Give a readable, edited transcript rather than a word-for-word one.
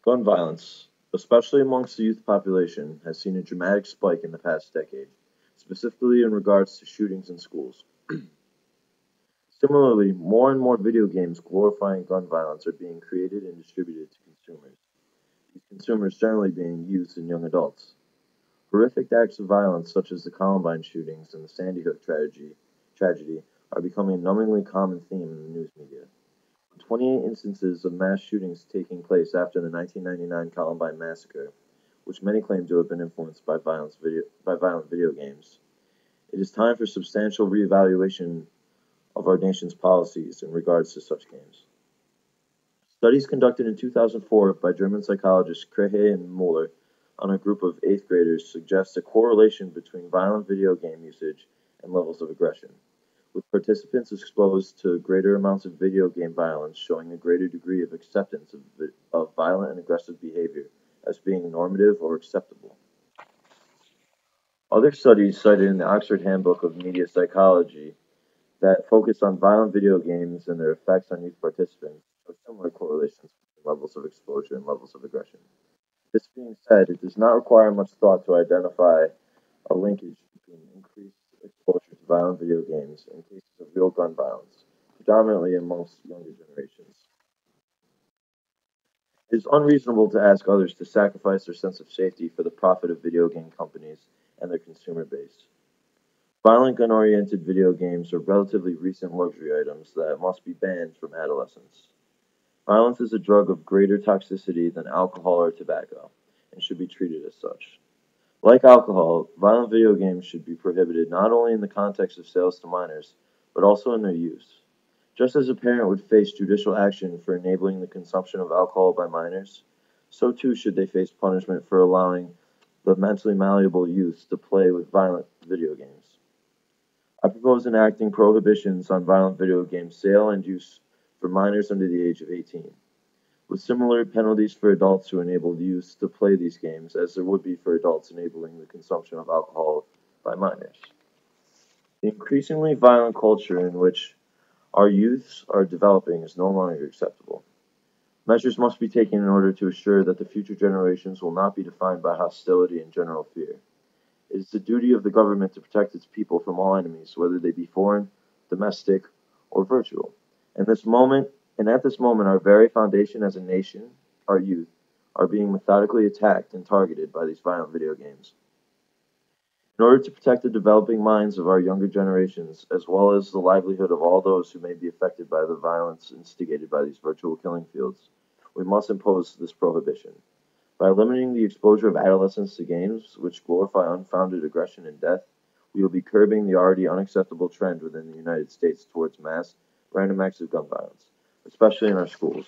Gun violence, especially amongst the youth population, has seen a dramatic spike in the past decade, specifically in regards to shootings in schools. Similarly, more and more video games glorifying gun violence are being created and distributed to consumers, these consumers generally being youth and young adults. Horrific acts of violence such as the Columbine shootings and the Sandy Hook tragedy are becoming a numbingly common theme in the news media. 28 instances of mass shootings taking place after the 1999 Columbine massacre, which many claim to have been influenced by violent video games. It is time for substantial reevaluation of our nation's policies in regards to such games. Studies conducted in 2004 by German psychologists Krehe and Muller on a group of eighth graders suggest a correlation between violent video game usage and levels of aggression, with participants exposed to greater amounts of video game violence showing a greater degree of acceptance of violent and aggressive behavior as being normative or acceptable. Other studies cited in the Oxford Handbook of Media Psychology that focus on violent video games and their effects on youth participants show similar correlations between levels of exposure and levels of aggression. This being said, it does not require much thought to identify a linkage between increased exposure to violent video games and cases of real gun violence, predominantly amongst younger generations. It is unreasonable to ask others to sacrifice their sense of safety for the profit of video game companies and their consumer base. Violent gun-oriented video games are relatively recent luxury items that must be banned from adolescents. Violence is a drug of greater toxicity than alcohol or tobacco, and should be treated as such. Like alcohol, violent video games should be prohibited not only in the context of sales to minors, but also in their use. Just as a parent would face judicial action for enabling the consumption of alcohol by minors, so too should they face punishment for allowing the mentally malleable youth to play with violent video games. I propose enacting prohibitions on violent video game sale and use for minors under the age of 18, with similar penalties for adults who enable youth to play these games as there would be for adults enabling the consumption of alcohol by minors. The increasingly violent culture in which our youths are developing is no longer acceptable. Measures must be taken in order to assure that the future generations will not be defined by hostility and general fear. It is the duty of the government to protect its people from all enemies, whether they be foreign, domestic, or virtual. And at this moment, our very foundation as a nation, our youth, are being methodically attacked and targeted by these violent video games. In order to protect the developing minds of our younger generations, as well as the livelihood of all those who may be affected by the violence instigated by these virtual killing fields, we must impose this prohibition. By limiting the exposure of adolescents to games which glorify unfounded aggression and death, we will be curbing the already unacceptable trend within the United States towards mass, random acts of gun violence, especially in our schools.